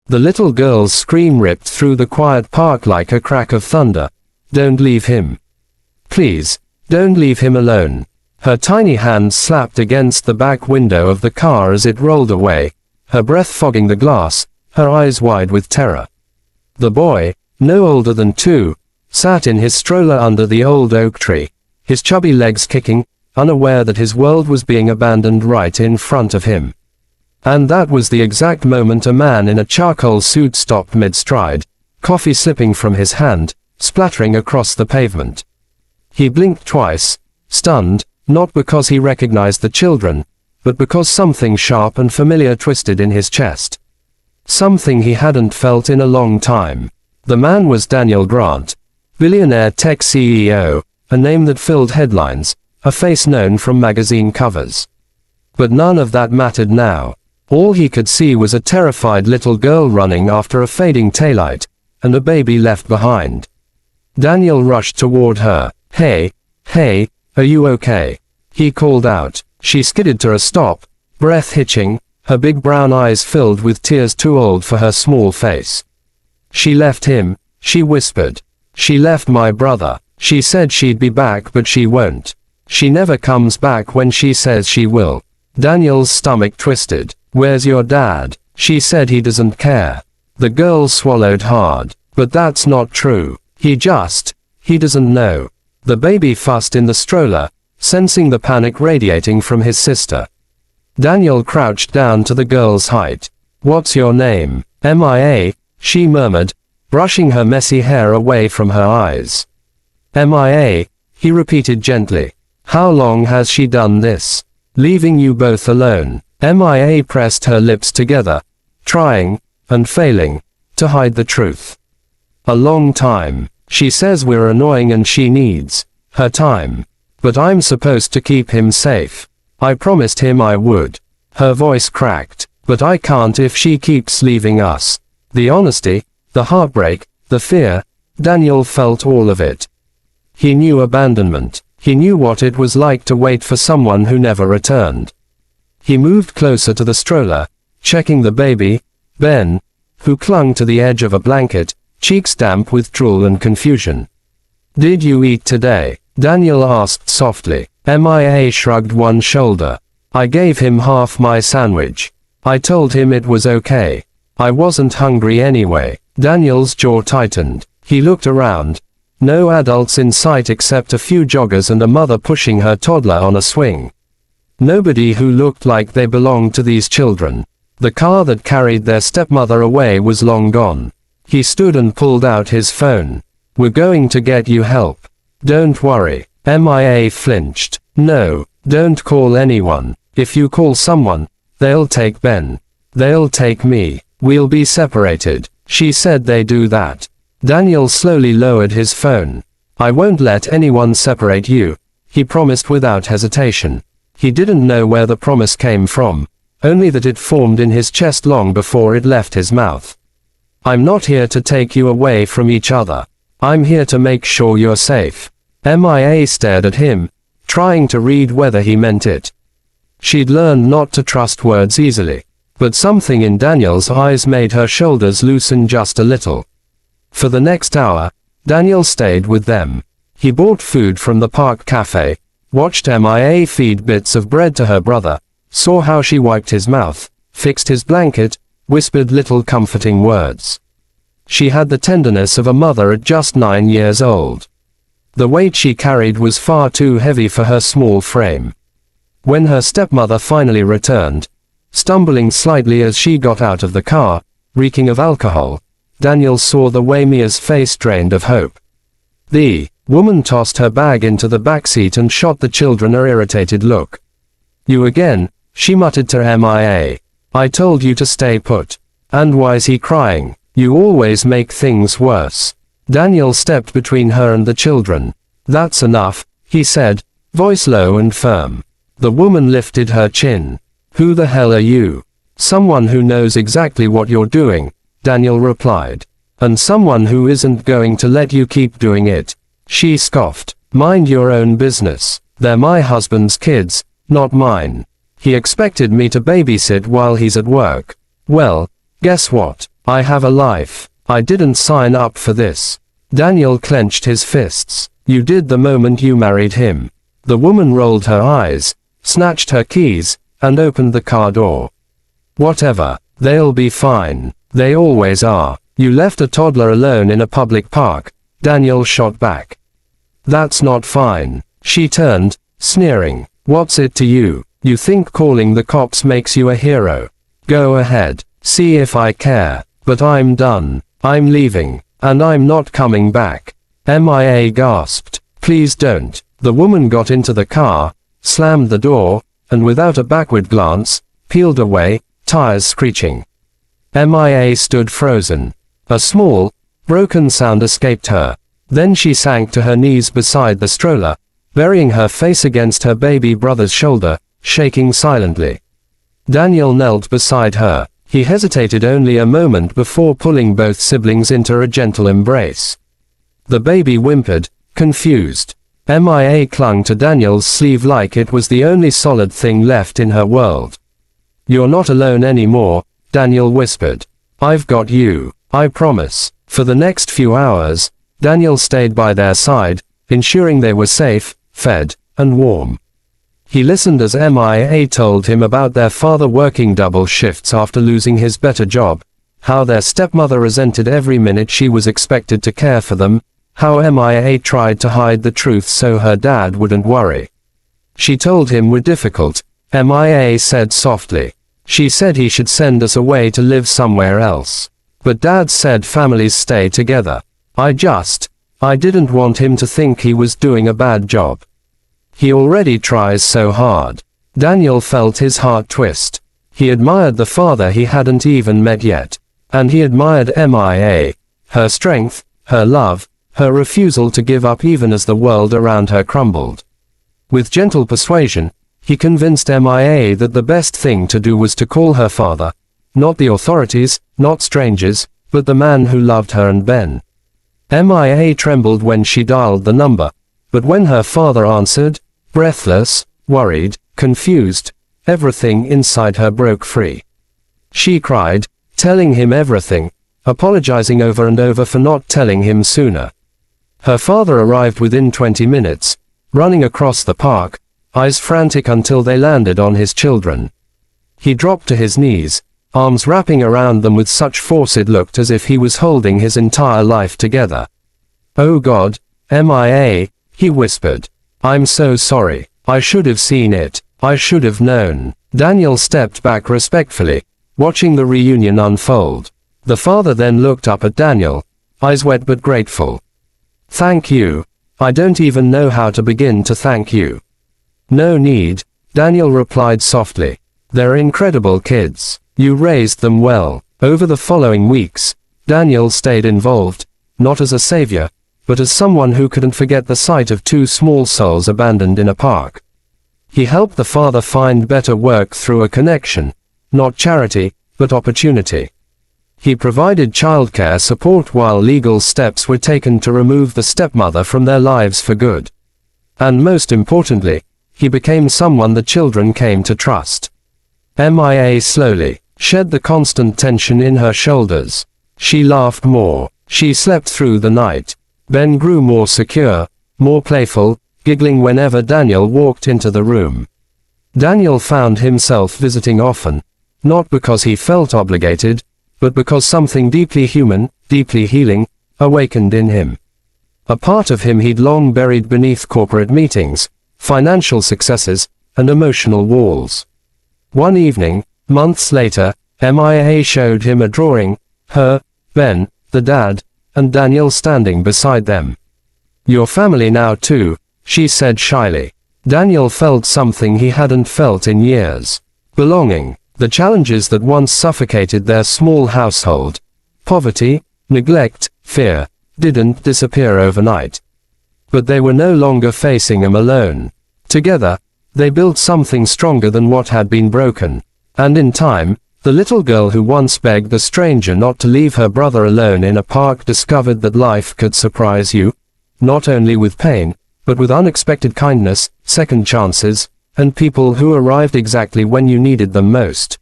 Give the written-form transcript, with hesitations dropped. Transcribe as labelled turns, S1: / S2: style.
S1: The little girl's scream ripped through the quiet park like a crack of thunder. Don't leave him. Please, don't leave him alone. Her tiny hand slapped against the back window of the car as it rolled away, her breath fogging the glass, her eyes wide with terror. The boy, no older than 2, sat in his stroller under the old oak tree, his chubby legs kicking, unaware that his world was being abandoned right in front of him. And that was the exact moment a man in a charcoal suit stopped mid-stride, coffee slipping from his hand, splattering across the pavement. He blinked twice, stunned, not because he recognized the children, but because something sharp and familiar twisted in his chest. Something he hadn't felt in a long time. The man was Daniel Grant, billionaire tech CEO, a name that filled headlines, a face known from magazine covers. But none of that mattered now. All he could see was a terrified little girl running after a fading taillight, and a baby left behind. Daniel rushed toward her. Hey, are you okay? He called out. She skidded to a stop, breath hitching, her big brown eyes filled with tears too old for her small face. She left him, she whispered. She left my brother. She said she'd be back but she won't. She never comes back when she says she will. Daniel's stomach twisted. Where's your dad? She said he doesn't care. The girl swallowed hard. But that's not true. He doesn't know. The baby fussed in the stroller, sensing the panic radiating from his sister. Daniel crouched down to the girl's height. What's your name? MIA, she murmured, brushing her messy hair away from her eyes. MIA, he repeated gently. How long has she done this? Leaving you both alone. MIA pressed her lips together, trying, and failing, to hide the truth. A long time. She says we're annoying and she needs her time. But I'm supposed to keep him safe. I promised him I would. Her voice cracked. But I can't if she keeps leaving us. The honesty, the heartbreak, the fear, Daniel felt all of it. He knew abandonment. He knew what it was like to wait for someone who never returned. He moved closer to the stroller, checking the baby, Ben, who clung to the edge of a blanket, cheeks damp with drool and confusion. Did you eat today? Daniel asked softly. MIA shrugged one shoulder. I gave him half my sandwich. I told him it was okay. I wasn't hungry anyway. Daniel's jaw tightened. He looked around. No adults in sight except a few joggers and a mother pushing her toddler on a swing. Nobody who looked like they belonged to these children. The car that carried their stepmother away was long gone. He stood and pulled out his phone. We're going to get you help. Don't worry. MIA flinched. No, don't call anyone. If you call someone, they'll take Ben. They'll take me. We'll be separated. She said they do that. Daniel slowly lowered his phone. I won't let anyone separate you, he promised without hesitation. He didn't know where the promise came from, only that it formed in his chest long before it left his mouth. I'm not here to take you away from each other. I'm here to make sure you're safe. MIA stared at him, trying to read whether he meant it. She'd learned not to trust words easily, but something in Daniel's eyes made her shoulders loosen just a little. For the next hour, Daniel stayed with them. He bought food from the park cafe, watched MIA feed bits of bread to her brother, saw how she wiped his mouth, fixed his blanket, whispered little comforting words. She had the tenderness of a mother at just 9 years old. The weight she carried was far too heavy for her small frame. When her stepmother finally returned, stumbling slightly as she got out of the car, reeking of alcohol, Daniel saw the way Mia's face drained of hope. The woman tossed her bag into the backseat and shot the children an irritated look. You again, she muttered to MIA. I told you to stay put. And why's he crying? You always make things worse. Daniel stepped between her and the children. That's enough, he said, voice low and firm. The woman lifted her chin. Who the hell are you? Someone who knows exactly what you're doing, Daniel replied. And someone who isn't going to let you keep doing it. She scoffed. Mind your own business. They're my husband's kids, not mine. He expected me to babysit while he's at work. Well, guess what? I have a life. I didn't sign up for this. Daniel clenched his fists. You did the moment you married him. The woman rolled her eyes, snatched her keys, and opened the car door. Whatever. They'll be fine. They always are. You left a toddler alone in a public park, Daniel shot back. That's not fine. She turned, sneering. What's it to you? You think calling the cops makes you a hero? Go ahead. See if I care. But I'm done. I'm leaving. And I'm not coming back. Mia gasped. Please don't. The woman got into the car, slammed the door, and without a backward glance, peeled away, tires screeching. Mia stood frozen. A small, broken sound escaped her. Then she sank to her knees beside the stroller, burying her face against her baby brother's shoulder, shaking silently. Daniel knelt beside her. He hesitated only a moment before pulling both siblings into a gentle embrace. The baby whimpered, confused. Mia clung to Daniel's sleeve like it was the only solid thing left in her world. You're not alone anymore, Daniel whispered. I've got you, I promise. For the next few hours, Daniel stayed by their side, ensuring they were safe, fed, and warm. He listened as Mia told him about their father working double shifts after losing his better job, how their stepmother resented every minute she was expected to care for them, how Mia tried to hide the truth so her dad wouldn't worry. She told him we're difficult, Mia said softly. She said he should send us away to live somewhere else. But Dad said families stay together. I didn't want him to think he was doing a bad job. He already tries so hard. Daniel felt his heart twist. He admired the father he hadn't even met yet. And he admired Mia. Her strength, her love, her refusal to give up even as the world around her crumbled. With gentle persuasion, he convinced Mia that the best thing to do was to call her father. Not the authorities, not strangers, but the man who loved her and Ben. Mia trembled when she dialed the number, but when her father answered, breathless, worried, confused, everything inside her broke free. She cried, telling him everything, apologizing over and over for not telling him sooner. Her father arrived within 20 minutes, running across the park, eyes frantic until they landed on his children. He dropped to his knees, arms wrapping around them with such force it looked as if he was holding his entire life together. Oh God, Mia, he whispered. I'm so sorry. I should have seen it. I should have known. Daniel stepped back respectfully, watching the reunion unfold. The father then looked up at Daniel, eyes wet but grateful. Thank you. I don't even know how to begin to thank you. No need, Daniel replied softly. They're incredible kids. You raised them well. Over the following weeks, Daniel stayed involved, not as a savior, but as someone who couldn't forget the sight of two small souls abandoned in a park. He helped the father find better work through a connection, not charity, but opportunity. He provided childcare support while legal steps were taken to remove the stepmother from their lives for good. And most importantly, he became someone the children came to trust. Mia slowly shed the constant tension in her shoulders. She laughed more. She slept through the night. Ben grew more secure, more playful, giggling whenever Daniel walked into the room. Daniel found himself visiting often, not because he felt obligated, but because something deeply human, deeply healing, awakened in him. A part of him he'd long buried beneath corporate meetings, financial successes, and emotional walls. One evening, months later, Mia showed him a drawing, her, Ben, the dad, and Daniel standing beside them. Your family now too, she said shyly. Daniel felt something he hadn't felt in years. Belonging. The challenges that once suffocated their small household, poverty, neglect, fear, didn't disappear overnight. But they were no longer facing them alone. Together, they built something stronger than what had been broken. And in time, the little girl who once begged the stranger not to leave her brother alone in a park discovered that life could surprise you, not only with pain, but with unexpected kindness, second chances, and people who arrived exactly when you needed them most.